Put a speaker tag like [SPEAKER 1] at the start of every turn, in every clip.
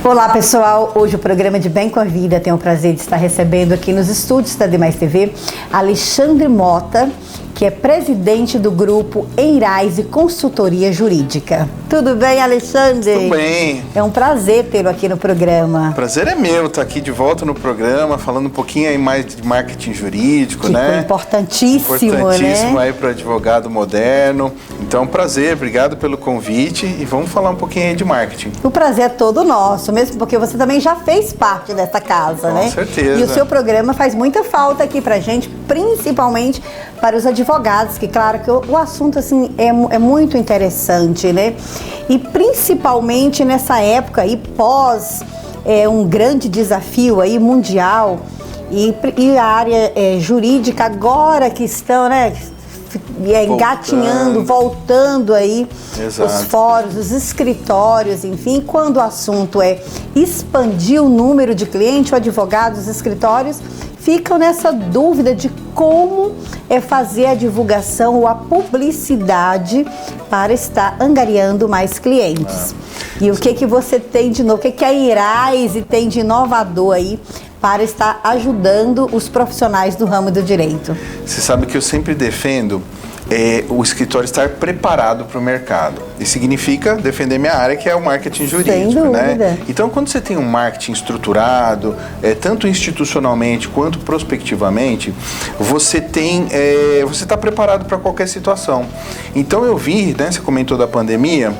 [SPEAKER 1] Olá pessoal, hoje o programa de Bem com a Vida tem o prazer de estar recebendo aqui nos estúdios da Demais TV Alexandre Mota, que é presidente do grupo Eirais e Consultoria Jurídica. Tudo bem, Alexandre?
[SPEAKER 2] Tudo bem.
[SPEAKER 1] É um prazer tê-lo aqui no programa.
[SPEAKER 2] Prazer é meu estar aqui de volta no programa, falando um pouquinho aí mais de marketing jurídico, né?
[SPEAKER 1] Importantíssimo, né?
[SPEAKER 2] Aí para o advogado moderno. Então, prazer, obrigado pelo convite e vamos falar um pouquinho aí de marketing.
[SPEAKER 1] O prazer é todo nosso, mesmo porque você também já fez parte dessa casa, né?
[SPEAKER 2] Com certeza.
[SPEAKER 1] E o seu programa faz muita falta aqui pra gente, principalmente para os advogados, que claro que o assunto assim é muito interessante, né? E principalmente nessa época aí pós um grande desafio aí mundial e a área jurídica agora que estão, né? Engatinhando, voltando aí. Exato. Os fóruns, os escritórios, enfim, quando o assunto é expandir o número de clientes, o advogado, os escritórios ficam nessa dúvida de como fazer a divulgação ou a publicidade para estar angariando mais clientes. E o que você tem de novo, o que a Eirais tem de inovador aí para estar ajudando os profissionais do ramo do direito?
[SPEAKER 2] Você sabe que eu sempre defendo o escritório estar preparado para o mercado. Isso significa defender minha área, que é o marketing jurídico,
[SPEAKER 1] sem dúvida,
[SPEAKER 2] né? Então, quando você tem um marketing estruturado, tanto institucionalmente quanto prospectivamente, você está preparado para qualquer situação. Então, eu vi, né, você comentou da pandemia,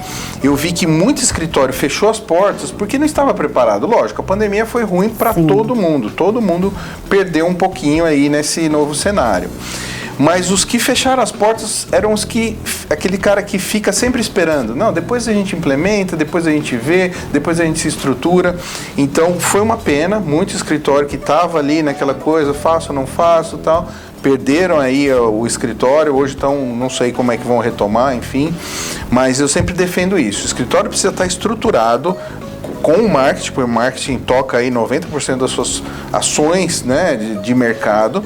[SPEAKER 2] eu vi que muito escritório fechou as portas porque não estava preparado. Lógico, a pandemia foi ruim para todo mundo perdeu um pouquinho aí nesse novo cenário. Mas os que fecharam as portas eram aquele cara que fica sempre esperando. Não, depois a gente implementa, depois a gente vê, depois a gente se estrutura. Então foi uma pena, muito escritório que estava ali naquela coisa, faço ou não faço, tal. Perderam aí o escritório, hoje estão, não sei como é que vão retomar, enfim. Mas eu sempre defendo isso. O escritório precisa estar estruturado com o marketing, porque o marketing toca aí 90% das suas ações, né, de mercado.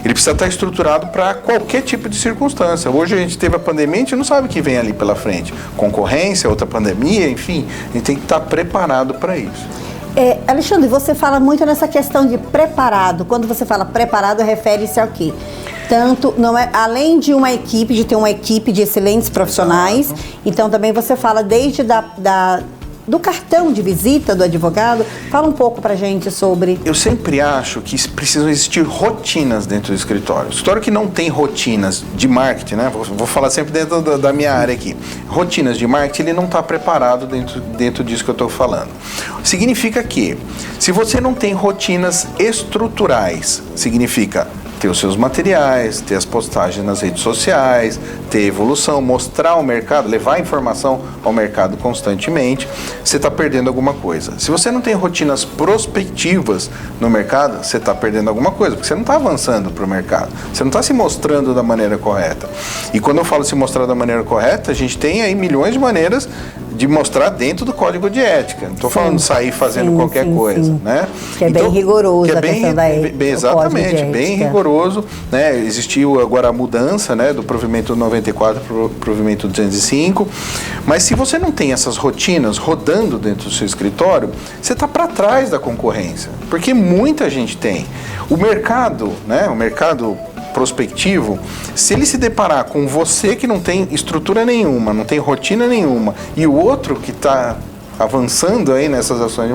[SPEAKER 2] Ele precisa estar estruturado para qualquer tipo de circunstância. Hoje a gente teve a pandemia, a gente não sabe o que vem ali pela frente. Concorrência, outra pandemia, enfim, a gente tem que estar preparado para isso.
[SPEAKER 1] Alexandre, você fala muito nessa questão de preparado. Quando você fala preparado, refere-se ao quê? Tanto, além de ter uma equipe de excelentes profissionais, exato. Então também você fala desde do cartão de visita do advogado. Fala um pouco pra gente sobre...
[SPEAKER 2] Eu sempre acho que precisam existir rotinas dentro do escritório. O escritório que não tem rotinas de marketing, né? Vou falar sempre dentro da minha área aqui. Rotinas de marketing, ele não está preparado dentro disso que eu estou falando. Significa que, se você não tem rotinas estruturais, significa ter os seus materiais, ter as postagens nas redes sociais, ter evolução, mostrar ao mercado, levar informação ao mercado constantemente, você está perdendo alguma coisa. Se você não tem rotinas prospectivas no mercado, você está perdendo alguma coisa, porque você não está avançando para o mercado, você não está se mostrando da maneira correta. E quando eu falo se mostrar da maneira correta, a gente tem aí milhões de maneiras de mostrar dentro do código de ética. Não estou falando de sair fazendo qualquer coisa, né?
[SPEAKER 1] Que é bem rigoroso a questão da ética.
[SPEAKER 2] Exatamente, bem rigoroso, né? Existiu agora a mudança, né, do provimento 94 para o provimento 205, mas se você não tem essas rotinas rodando dentro do seu escritório, você está para trás da concorrência, porque muita gente tem. O mercado, né, o mercado prospectivo, se ele se deparar com você que não tem estrutura nenhuma, não tem rotina nenhuma, e o outro que está avançando aí nessas ações,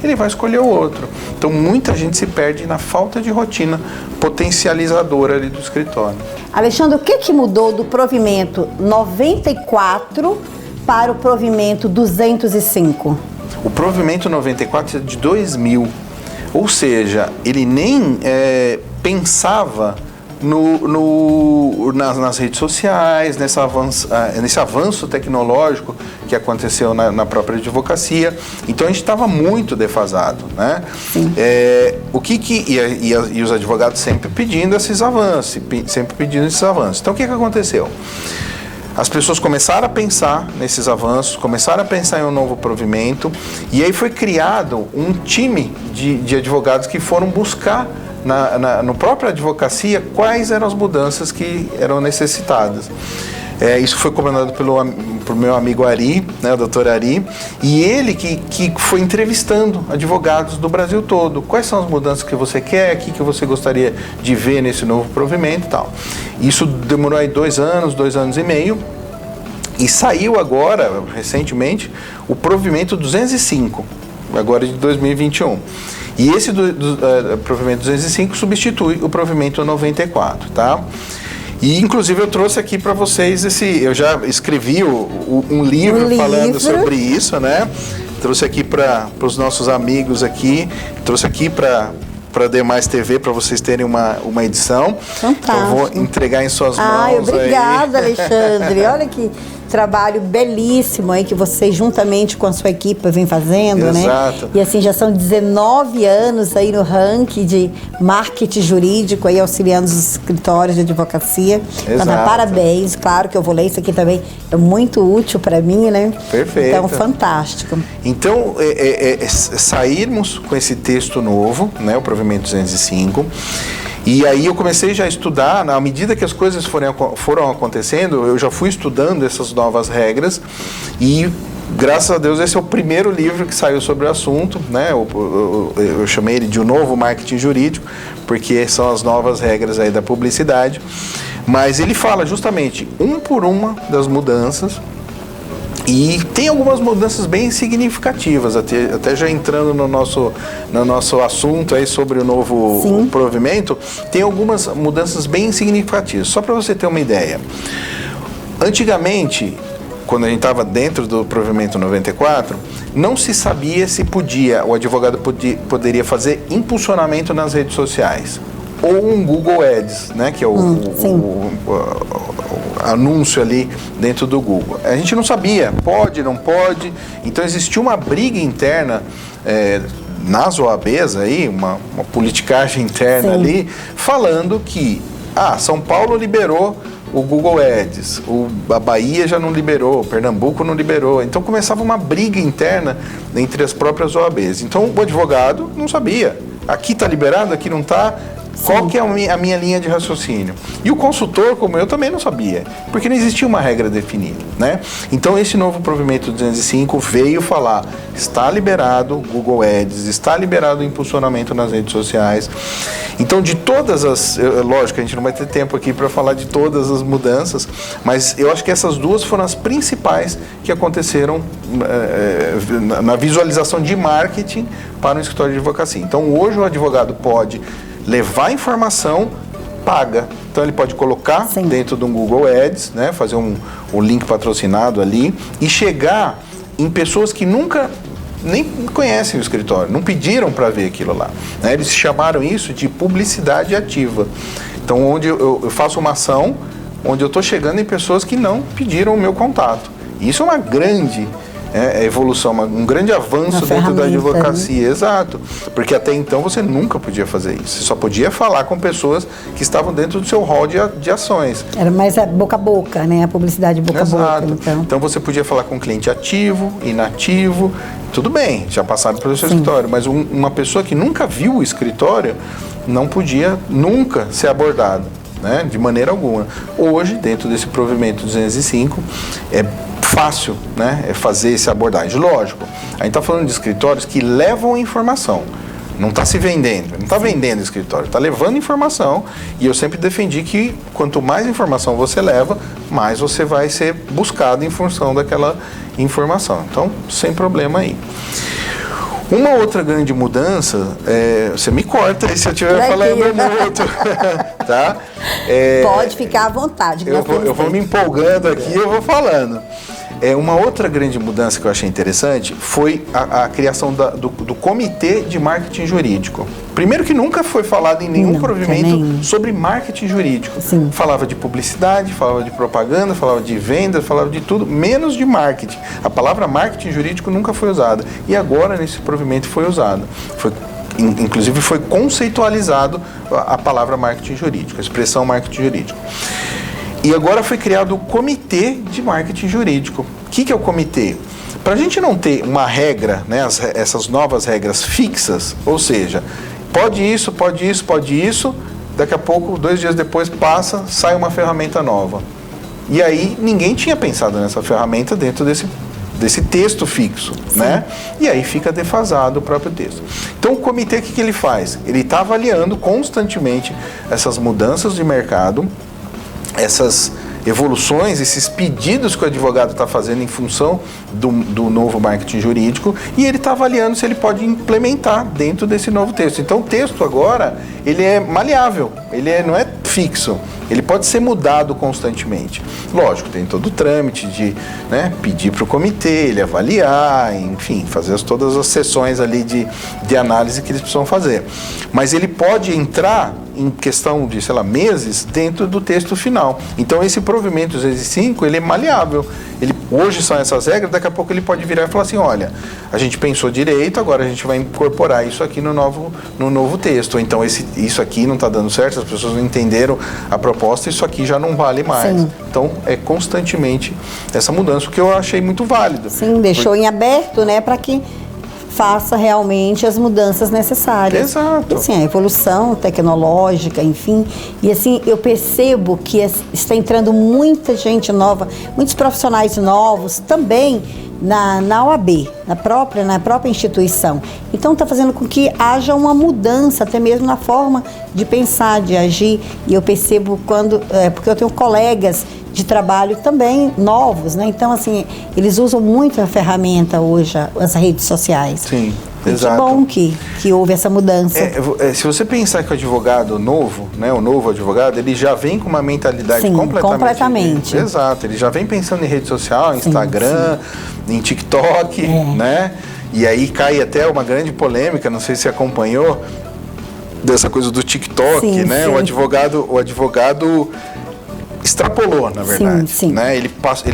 [SPEAKER 2] ele vai escolher o outro. Então muita gente se perde na falta de rotina potencializadora ali do escritório.
[SPEAKER 1] Alexandre, o que mudou do provimento 94 para o provimento 205?
[SPEAKER 2] O provimento 94 é de 2000, ou seja, ele nem pensava nas redes sociais, nesse avanço tecnológico que aconteceu na própria advocacia. Então a gente estava muito defasado, né? E os advogados sempre pedindo esses avanços, Então o que aconteceu? As pessoas começaram a pensar nesses avanços, começaram a pensar em um novo provimento, e aí foi criado um time de advogados que foram buscar no própria advocacia quais eram as mudanças que eram necessitadas. Isso foi comandado pelo meu amigo Ari, né, o doutor Ari, e ele que foi entrevistando advogados do Brasil todo. Quais são as mudanças que você quer, o que você gostaria de ver nesse novo provimento e tal. Isso demorou aí 2 anos e meio, e saiu agora, recentemente, o provimento 205, agora de 2021. E esse provimento 205 substitui o provimento 94, tá? E, inclusive, eu trouxe aqui para vocês eu já escrevi um livro falando sobre isso, né? Trouxe aqui para os nossos amigos aqui, trouxe aqui para Demais TV, para vocês terem uma edição.
[SPEAKER 1] Fantástico.
[SPEAKER 2] Então, eu vou entregar em suas mãos.
[SPEAKER 1] Obrigada, Alexandre. Olha que trabalho belíssimo aí que você, juntamente com a sua equipe, vem fazendo,
[SPEAKER 2] Exato.
[SPEAKER 1] Né? E assim, já são 19 anos aí no ranking de marketing jurídico, aí auxiliando os escritórios de advocacia. Então, parabéns, claro que eu vou ler isso aqui também, é muito útil para mim, né?
[SPEAKER 2] Perfeito.
[SPEAKER 1] Então, fantástico.
[SPEAKER 2] Então, sairmos com esse texto novo, né, o provimento 205, e aí eu comecei já a estudar, à medida que as coisas foram acontecendo, eu já fui estudando essas novas regras e, graças a Deus, esse é o primeiro livro que saiu sobre o assunto, né? Eu chamei ele de O Novo Marketing Jurídico, porque são as novas regras aí da publicidade, mas ele fala justamente por uma das mudanças. E tem algumas mudanças bem significativas, até já entrando no nosso assunto aí sobre o novo provimento, tem algumas mudanças bem significativas. Só para você ter uma ideia. Antigamente, quando a gente estava dentro do provimento 94, não se sabia se o advogado poderia fazer impulsionamento nas redes sociais. Ou um Google Ads, né, que é o anúncio ali dentro do Google. A gente não sabia, pode, não pode. Então existia uma briga interna nas OABs aí, uma politicagem interna ali, falando que São Paulo liberou o Google Ads, a Bahia já não liberou, Pernambuco não liberou. Então começava uma briga interna entre as próprias OABs. Então o advogado não sabia. Aqui está liberado, aqui não está. Qual que é a minha linha de raciocínio? E o consultor, como eu, também não sabia, porque não existia uma regra definida, né? Então, esse novo provimento 205 veio falar, está liberado Google Ads, está liberado o impulsionamento nas redes sociais. Então, de todas lógico, a gente não vai ter tempo aqui para falar de todas as mudanças, mas eu acho que essas duas foram as principais que aconteceram na visualização de marketing para um escritório de advocacia. Então, hoje o advogado pode levar informação paga. Então ele pode colocar dentro de um Google Ads, né, fazer um link patrocinado ali e chegar em pessoas que nunca nem conhecem o escritório, não pediram para ver aquilo lá, né? Eles chamaram isso de publicidade ativa. Então, onde eu faço uma ação onde eu estou chegando em pessoas que não pediram o meu contato. Isso é uma grande evolução, um grande avanço dentro da advocacia, né? Exato, porque até então você nunca podia fazer isso, você só podia falar com pessoas que estavam dentro do seu hall de ações.
[SPEAKER 1] Era mais boca a boca, né? A publicidade boca a boca.
[SPEAKER 2] Então você podia falar com cliente ativo, inativo, tudo bem, já passaram pelo seu escritório, mas uma pessoa que nunca viu o escritório não podia nunca ser abordada, né? De maneira alguma. Hoje, dentro desse provimento 205, é fácil, né, fazer essa abordagem. Lógico, a gente está falando de escritórios que levam informação, não está se vendendo, não está vendendo escritório, está levando informação, e eu sempre defendi que quanto mais informação você leva, mais você vai ser buscado em função daquela informação. Então, sem problema aí. Uma outra grande mudança, você me corta aí se eu estiver falando muito, tá?
[SPEAKER 1] Pode ficar à vontade.
[SPEAKER 2] Eu vou me empolgando aqui e eu vou falando. Uma outra grande mudança que eu achei interessante foi a criação do Comitê de Marketing Jurídico. Primeiro que nunca foi falado em nenhum provimento sobre marketing jurídico.
[SPEAKER 1] Sim.
[SPEAKER 2] Falava de publicidade, falava de propaganda, falava de venda, falava de tudo, menos de marketing. A palavra marketing jurídico nunca foi usada. E agora nesse provimento foi usada. Inclusive foi conceitualizado a palavra marketing jurídico, a expressão marketing jurídico. E agora foi criado o Comitê de Marketing Jurídico. O que é o comitê? Para a gente não ter uma regra, né, essas novas regras fixas, ou seja, pode isso, pode isso, pode isso, daqui a pouco, 2 dias depois, sai uma ferramenta nova. E aí ninguém tinha pensado nessa ferramenta dentro desse texto fixo, né? E aí fica defasado o próprio texto. Então o comitê, o que ele faz? Ele está avaliando constantemente essas mudanças de mercado, essas evoluções, esses pedidos que o advogado está fazendo em função do novo marketing jurídico, e ele está avaliando se ele pode implementar dentro desse novo texto. Então o texto agora, ele é maleável, não é fixo, ele pode ser mudado constantemente. Lógico, tem todo o trâmite de, né, pedir para o comitê, ele avaliar, enfim, fazer todas as sessões ali de análise que eles precisam fazer. Mas ele pode entrar em questão de, sei lá, meses dentro do texto final. Então esse provimento 205, ele é maleável. Hoje são essas regras, daqui a pouco ele pode virar e falar assim, olha, a gente pensou direito, agora a gente vai incorporar isso aqui no novo texto. Então isso aqui não está dando certo, as pessoas não entenderam a proposta, isso aqui já não vale mais. Sim. Então é constantemente essa mudança, o que eu achei muito válido.
[SPEAKER 1] Sim, deixou em aberto, né, para que faça realmente as mudanças necessárias.
[SPEAKER 2] Exato.
[SPEAKER 1] E, assim, a evolução tecnológica, enfim. E assim, eu percebo que está entrando muita gente nova, muitos profissionais novos também na OAB, na própria instituição. Então está fazendo com que haja uma mudança até mesmo na forma de pensar, de agir. E eu percebo porque eu tenho colegas de trabalho também novos, né? Então, assim, eles usam muito a ferramenta hoje, as redes sociais.
[SPEAKER 2] Sim,
[SPEAKER 1] exato. Que bom que houve essa mudança.
[SPEAKER 2] Se você pensar que o advogado novo, né, o novo advogado, ele já vem com uma mentalidade
[SPEAKER 1] sim, completamente.
[SPEAKER 2] Exato, ele já vem pensando em rede social, Instagram, em TikTok, né? E aí cai até uma grande polêmica, não sei se acompanhou, dessa coisa do TikTok, né? Sim. O advogado extrapolou, na verdade.
[SPEAKER 1] Sim.
[SPEAKER 2] Né? Ele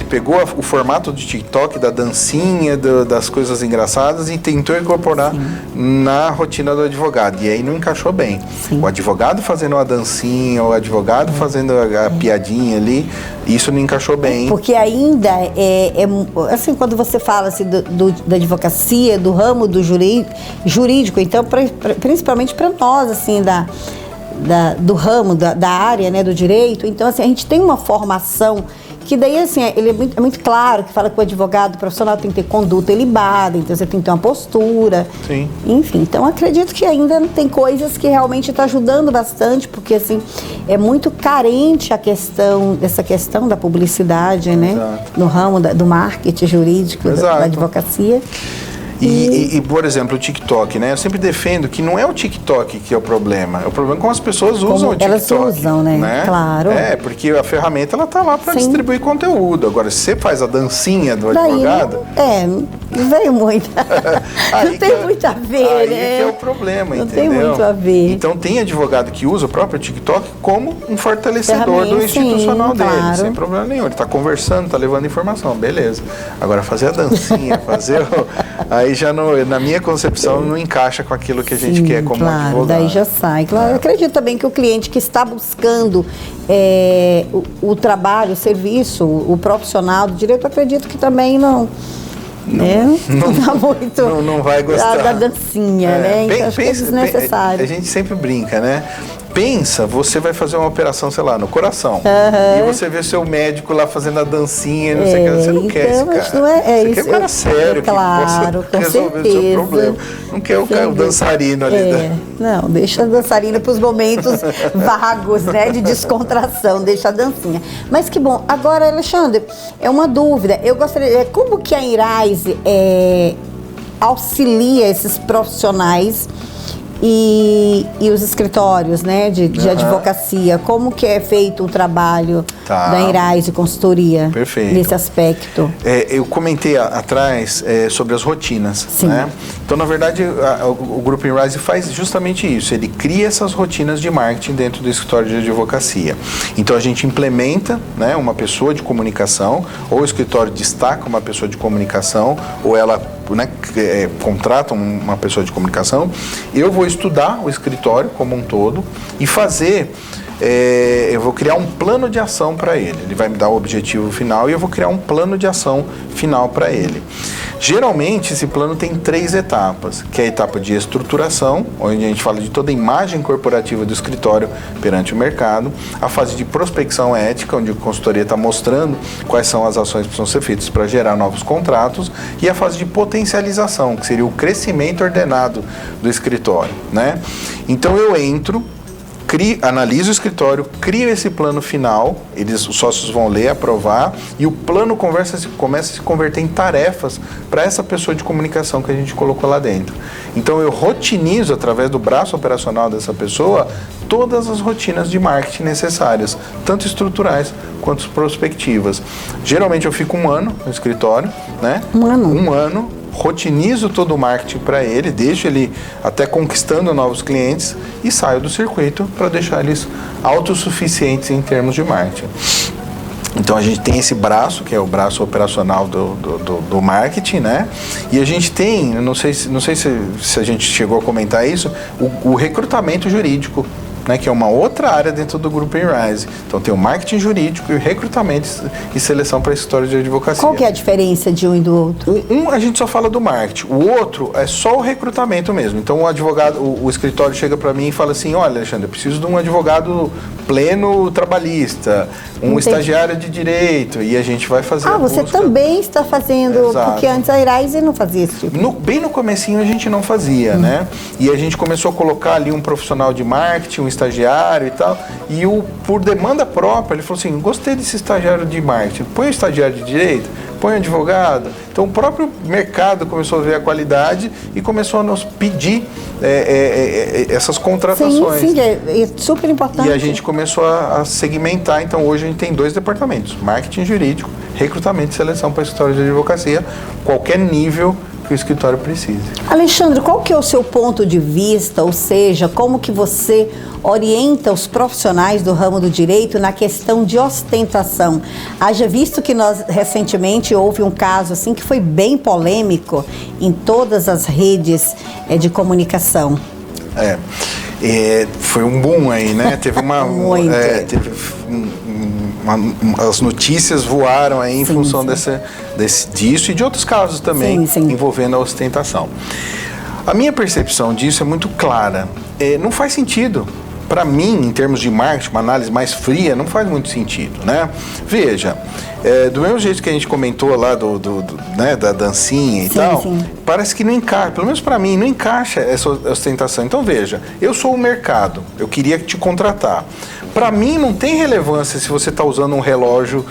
[SPEAKER 2] pegou o formato do TikTok, da dancinha, das coisas engraçadas e tentou incorporar na rotina do advogado. E aí não encaixou bem. Sim. O advogado fazendo uma dancinha, o advogado fazendo a piadinha ali, isso não encaixou bem.
[SPEAKER 1] Porque ainda assim, quando você fala assim, da advocacia, do ramo do jurídico, então, principalmente para nós, assim, do ramo, da área, né, do direito. Então, assim, a gente tem uma formação que daí, assim, ele é muito claro, que fala que o advogado profissional tem que ter conduta ilibada, então você tem que ter uma postura.
[SPEAKER 2] Sim.
[SPEAKER 1] Enfim, então acredito que ainda tem coisas que realmente está ajudando bastante, porque, assim, é muito carente essa questão da publicidade, né? Exato. No ramo do marketing jurídico, da advocacia.
[SPEAKER 2] E, por exemplo, o TikTok, né? Eu sempre defendo que não é o TikTok que é o problema é como as pessoas usam o TikTok.
[SPEAKER 1] Elas usam, né? Claro.
[SPEAKER 2] Porque a ferramenta, ela tá lá para distribuir conteúdo. Agora, se você faz a dancinha do advogado...
[SPEAKER 1] não veio muito. Não tem muito a ver,
[SPEAKER 2] aí
[SPEAKER 1] né?
[SPEAKER 2] Aí que é o problema,
[SPEAKER 1] não
[SPEAKER 2] entendeu?
[SPEAKER 1] Não tem muito a ver.
[SPEAKER 2] Então, tem advogado que usa o próprio TikTok como um fortalecedor do institucional dele, sem problema nenhum. Ele tá conversando, tá levando informação, beleza. Agora, fazer a dancinha, aí já na minha concepção não encaixa com aquilo que a gente quer como advogado.
[SPEAKER 1] Daí já sai. Claro, eu acredito também que o cliente que está buscando o trabalho, o serviço, o profissional do direito, eu acredito que também não dá muito.
[SPEAKER 2] Não vai gostar
[SPEAKER 1] da dancinha, né? Então acho que é desnecessário.
[SPEAKER 2] A gente sempre brinca, né? Pensa, você vai fazer uma operação, sei lá, no coração. E você vê seu médico lá fazendo a dancinha, não sei o que. Você não quer esse cara. Você quer um cara sério,
[SPEAKER 1] claro,
[SPEAKER 2] que possa resolver o seu problema. Não quer o dançarino ali.
[SPEAKER 1] Não, deixa a dançarina para os momentos vagos, né? De descontração, deixa a dancinha. Mas que bom. Agora, Alexandre, é uma dúvida. Eu gostaria... Como que a Inrise auxilia esses profissionais e os escritórios, né, de advocacia? Como que é feito o trabalho da Inrise Consultoria nesse aspecto?
[SPEAKER 2] Eu comentei atrás sobre as rotinas, né? Então, na verdade, o Grupo Inrise faz justamente isso. Ele cria essas rotinas de marketing dentro do escritório de advocacia. Então, a gente implementa, né, uma pessoa de comunicação, ou o escritório destaca uma pessoa de comunicação, ou ela, né, contrata uma pessoa de comunicação. Eu vou estudar o escritório como um todo e fazer... eu vou criar um plano de ação para ele. Ele vai me dar o objetivo final e eu vou criar um plano de ação final para ele. Geralmente, esse plano tem 3 etapas, que é a etapa de estruturação, onde a gente fala de toda a imagem corporativa do escritório perante o mercado, a fase de prospecção ética, onde a consultoria está mostrando quais são as ações que precisam ser feitas para gerar novos contratos, e a fase de potencialização, que seria o crescimento ordenado do escritório, né? Então eu entro, analiso o escritório, crio esse plano final, os sócios vão ler, aprovar, e o plano começa a se converter em tarefas para essa pessoa de comunicação que a gente colocou lá dentro. Então eu rotinizo, através do braço operacional dessa pessoa, todas as rotinas de marketing necessárias, tanto estruturais quanto prospectivas. Geralmente eu fico 1 ano no escritório, né?
[SPEAKER 1] 1 ano?
[SPEAKER 2] 1 ano. Rotinizo todo o marketing para ele, deixo ele até conquistando novos clientes e saio do circuito para deixar eles autossuficientes em termos de marketing. Então a gente tem esse braço, que é o braço operacional do marketing, né? E a gente tem, não sei se a gente chegou a comentar isso, o recrutamento jurídico, né, que é uma outra área dentro do grupo Inrise. Então tem o marketing jurídico e o recrutamento e seleção para escritórios de advocacia.
[SPEAKER 1] Qual que é a diferença de um e do outro?
[SPEAKER 2] Um a gente só fala do marketing, o outro é só o recrutamento mesmo. Então o advogado, o escritório chega para mim e fala assim: olha, Alexandre, eu preciso de um advogado pleno trabalhista, um estagiário de direito, e a gente vai fazer a
[SPEAKER 1] você
[SPEAKER 2] busca.
[SPEAKER 1] Também está fazendo.
[SPEAKER 2] Exato.
[SPEAKER 1] Porque antes a Inrise não fazia esse tipo.
[SPEAKER 2] Bem no comecinho a gente não fazia, né? E a gente começou a colocar ali um profissional de marketing, um estagiário e tal, e por demanda própria, ele falou assim: gostei desse estagiário de marketing, põe o estagiário de direito, põe o advogado. Então o próprio mercado começou a ver a qualidade e começou a nos pedir essas contratações.
[SPEAKER 1] Sim, é super importante.
[SPEAKER 2] E a gente começou a segmentar. Então hoje a gente tem 2 departamentos: marketing jurídico, recrutamento e seleção para escritórios de advocacia, qualquer nível que o escritório precise.
[SPEAKER 1] Alexandre, qual que é o seu ponto de vista, ou seja, como que você orienta os profissionais do ramo do direito na questão de ostentação? Haja visto que nós recentemente houve um caso assim que foi bem polêmico em todas as redes de comunicação.
[SPEAKER 2] Foi um boom aí, né? Teve as notícias voaram aí em função disso e de outros casos também envolvendo a ostentação. A minha percepção disso é muito clara. Não faz sentido. Para mim, em termos de marketing, uma análise mais fria, não faz muito sentido, né? Veja, do mesmo jeito que a gente comentou lá né, da dancinha e tal, parece que não encaixa, pelo menos para mim, não encaixa essa ostentação. Então veja, eu sou o mercado, eu queria te contratar. Para mim não tem relevância se você está usando um relógio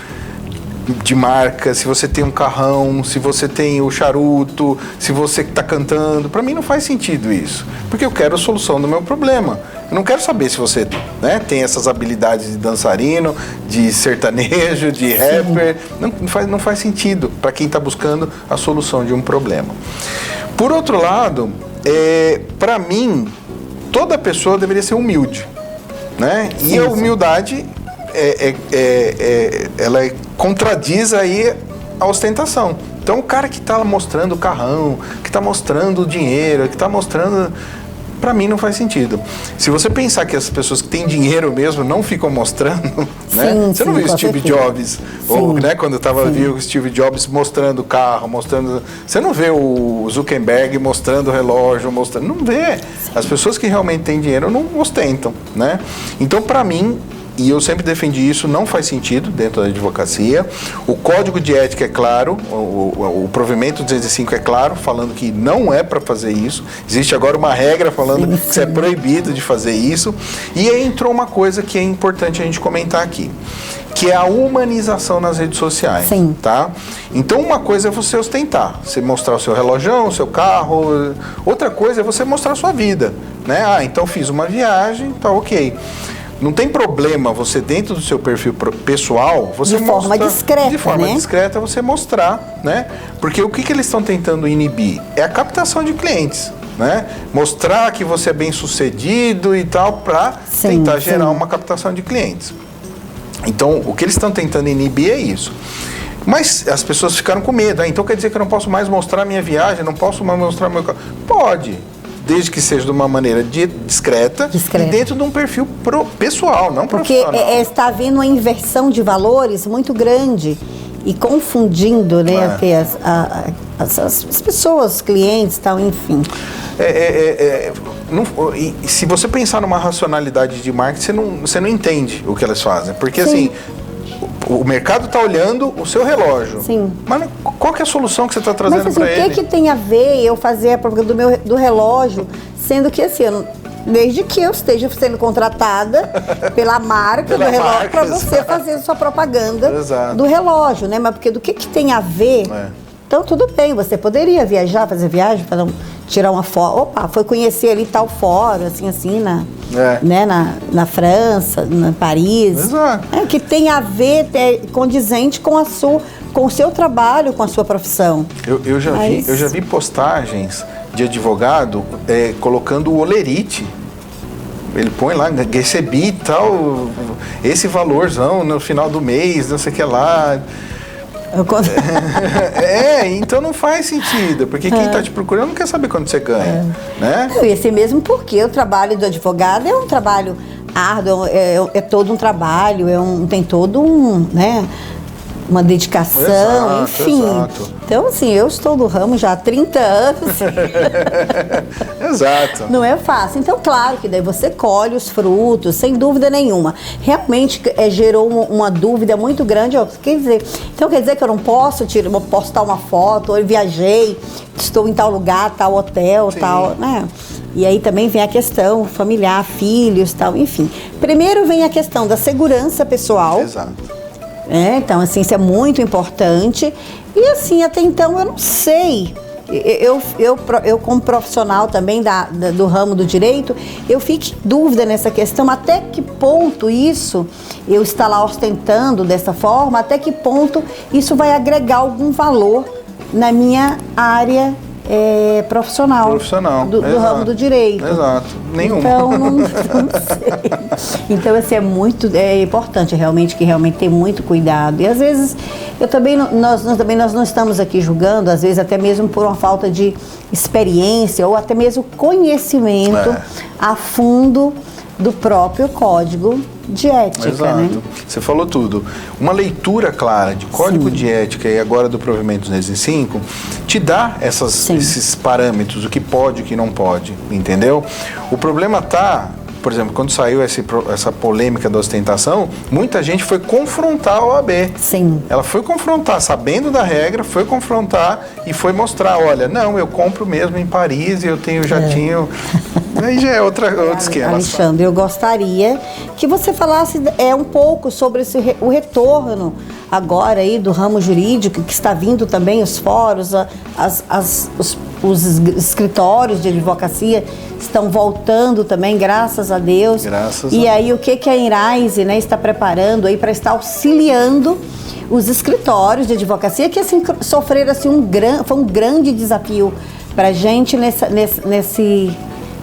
[SPEAKER 2] de marca, se você tem um carrão, se você tem o charuto, se você está cantando. Para mim não faz sentido isso, porque eu quero a solução do meu problema. Eu não quero saber se você, né, tem essas habilidades de dançarino, de sertanejo, de rapper. Não faz sentido para quem está buscando a solução de um problema. Por outro lado, para mim, toda pessoa deveria ser humilde, né? E a humildade ela contradiz aí a ostentação. Então o cara que está mostrando o carrão, que está mostrando o dinheiro, que está mostrando, para mim não faz sentido. Se você pensar que as pessoas que têm dinheiro mesmo não ficam mostrando, né? Você não viu o Steve Jobs, ou, né, quando eu estava vindo o Steve Jobs mostrando o carro, mostrando. Você não vê o Zuckerberg mostrando o relógio, mostrando. Não vê. As pessoas que realmente têm dinheiro não ostentam, né? Então, para mim, e eu sempre defendi isso, não faz sentido dentro da advocacia. O código de ética é claro, o provimento 205 é claro, falando que não é para fazer isso. Existe agora uma regra falando que você é proibido de fazer isso. E aí entrou uma coisa que é importante a gente comentar aqui, que é a humanização nas redes sociais. Tá? Então uma coisa é você ostentar, você mostrar o seu relógio, o seu carro. Outra coisa é você mostrar a sua vida, né? Então fiz uma viagem, tá ok. Não tem problema você, dentro do seu perfil pessoal, você
[SPEAKER 1] de forma discreta,
[SPEAKER 2] de forma discreta, você mostrar, né? Porque o que eles estão tentando inibir? É a captação de clientes, né? Mostrar que você é bem sucedido e tal, para tentar gerar uma captação de clientes. Então, o que eles estão tentando inibir é isso. Mas as pessoas ficaram com medo. Então quer dizer que eu não posso mais mostrar minha viagem, não posso mais mostrar meu carro? Pode, desde que seja de uma maneira discreta. E dentro de um perfil pessoal, não profissional.
[SPEAKER 1] Porque está havendo uma inversão de valores muito grande. e confundindo, né, até as pessoas, os clientes e tal, enfim.
[SPEAKER 2] Se você pensar numa racionalidade de marketing, você não entende o que elas fazem. Porque, assim, o mercado está olhando o seu relógio.
[SPEAKER 1] Sim.
[SPEAKER 2] Mas qual que é a solução que você está trazendo para ele?
[SPEAKER 1] Mas o que tem a ver eu fazer a propaganda do relógio, sendo que, assim, desde que eu esteja sendo contratada pela marca do relógio para você fazer a sua propaganda do relógio, né? Mas porque do que tem a ver... Então, tudo bem, você poderia viajar, fazer viagem para tirar uma foto. Opa, foi conhecer ali tal fórum, assim, né, na França, em Paris.
[SPEAKER 2] Exato.
[SPEAKER 1] Que tem a ver, condizente com o seu trabalho, com a sua profissão.
[SPEAKER 2] Eu já vi postagens de advogado colocando o olerite. Ele põe lá, recebi tal, esse valorzão no final do mês, não sei o que lá. Então não faz sentido, porque quem está te procurando não quer saber quanto você ganha, né?
[SPEAKER 1] E assim mesmo porque o trabalho do advogado é um trabalho árduo, é todo um trabalho, tem todo uma dedicação, enfim. Exato. Então, assim, eu estou no ramo já há 30 anos.
[SPEAKER 2] Exato.
[SPEAKER 1] Não é fácil. Então, claro que daí você colhe os frutos, sem dúvida nenhuma. Realmente gerou uma dúvida muito grande. Então quer dizer que eu não posso postar uma foto, eu viajei, estou em tal lugar, tal hotel, tal, né? E aí também vem a questão familiar, filhos, tal, enfim. Primeiro vem a questão da segurança pessoal.
[SPEAKER 2] Exato.
[SPEAKER 1] Então, assim, isso é muito importante. E, assim, até então, eu não sei. Eu como profissional também do ramo do direito, eu fico em dúvida nessa questão. Até que ponto isso, eu estar lá ostentando dessa forma, até que ponto isso vai agregar algum valor na minha área profissional do ramo do direito.
[SPEAKER 2] Exato. Nenhum.
[SPEAKER 1] Então, não sei. Então, assim, é importante realmente ter muito cuidado. E às vezes, nós não estamos aqui julgando, às vezes até mesmo por uma falta de experiência ou até mesmo conhecimento a fundo do próprio código de ética.
[SPEAKER 2] Exato.
[SPEAKER 1] Né?
[SPEAKER 2] Você falou tudo. Uma leitura clara de código de ética e agora do provimento 205 te dá esses parâmetros, o que pode e o que não pode, entendeu? O problema está, por exemplo, quando saiu essa polêmica da ostentação, muita gente foi confrontar a OAB.
[SPEAKER 1] Sim.
[SPEAKER 2] Ela foi confrontar, sabendo da regra, foi confrontar e foi mostrar, olha, não, eu compro mesmo em Paris e eu tenho jatinho... Aí já é outro esquema.
[SPEAKER 1] Alexandre, eu gostaria que você falasse um pouco sobre o retorno agora aí do ramo jurídico, que está vindo também os fóruns, os escritórios de advocacia estão voltando também, graças a Deus. E aí o que a Inrise, né, está preparando aí para estar auxiliando os escritórios de advocacia, que assim, sofreram assim, foi um grande desafio para a gente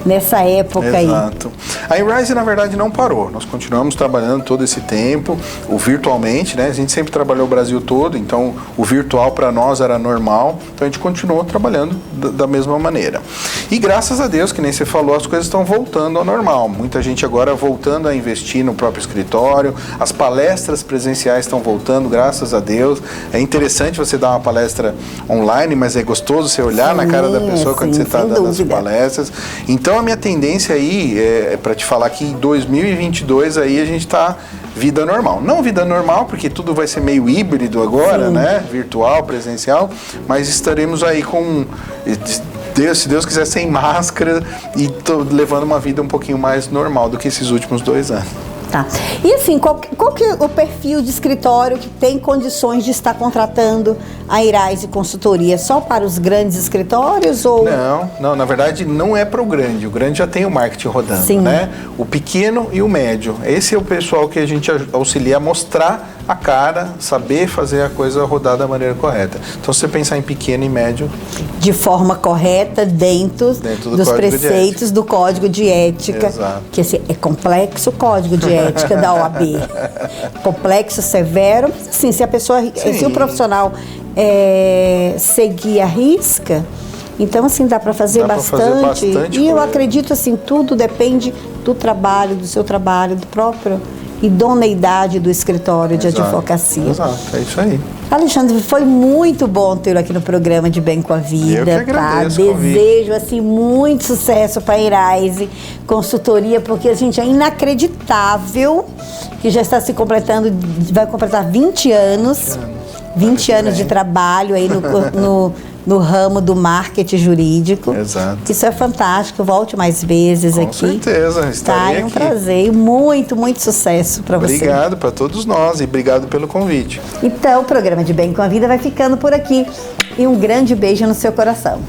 [SPEAKER 1] nessa época aí.
[SPEAKER 2] Exato. A Inrise, na verdade, não parou. Nós continuamos trabalhando todo esse tempo, virtualmente, né? A gente sempre trabalhou o Brasil todo, então o virtual para nós era normal, então a gente continuou trabalhando da mesma maneira. E graças a Deus, que nem você falou, as coisas estão voltando ao normal. Muita gente agora voltando a investir no próprio escritório, as palestras presenciais estão voltando, graças a Deus. É interessante você dar uma palestra online, mas é gostoso você olhar na cara da pessoa quando você está dando as palestras. Então, a minha tendência aí é para te falar que em 2022 aí a gente está vida normal. Não vida normal, porque tudo vai ser meio híbrido agora, né? Virtual, presencial, mas estaremos aí se Deus quiser, sem máscara e levando uma vida um pouquinho mais normal do que esses últimos 2 anos.
[SPEAKER 1] Tá. E assim, qual que é o perfil de escritório que tem condições de estar contratando a Inrise Consultoria? Só para os grandes escritórios? Ou...
[SPEAKER 2] Não, na verdade não é para o grande. O grande já tem o marketing rodando, né? O pequeno e o médio. Esse é o pessoal que a gente auxilia a mostrar a cara, saber fazer a coisa rodar da maneira correta. Então, se você pensar em pequeno e médio...
[SPEAKER 1] De forma correta, dentro dos preceitos do Código de Ética.
[SPEAKER 2] Exato.
[SPEAKER 1] Que assim, é complexo o Código de Ética da OAB. Complexo, severo. Mas, assim, se a pessoa, se o profissional seguir a risca, então, assim, dá para fazer bastante. E eu acredito, assim, tudo depende do trabalho, do seu trabalho, do próprio idoneidade do escritório de advocacia.
[SPEAKER 2] Exato, é isso aí.
[SPEAKER 1] Alexandre, foi muito bom tê-lo aqui no programa de Bem com a Vida.
[SPEAKER 2] Eu que agradeço,
[SPEAKER 1] Desejo assim muito sucesso para a Iraize Consultoria, porque a gente é inacreditável que já está se completando, vai completar 20 anos. 20 anos de trabalho aí no ramo do marketing jurídico.
[SPEAKER 2] Exato.
[SPEAKER 1] Isso é fantástico. Volte mais vezes aqui. Com
[SPEAKER 2] certeza, estarei
[SPEAKER 1] aqui. É um prazer. Muito, muito sucesso para você.
[SPEAKER 2] Obrigado para todos nós e obrigado pelo convite.
[SPEAKER 1] Então, o programa de Bem com a Vida vai ficando por aqui. E um grande beijo no seu coração.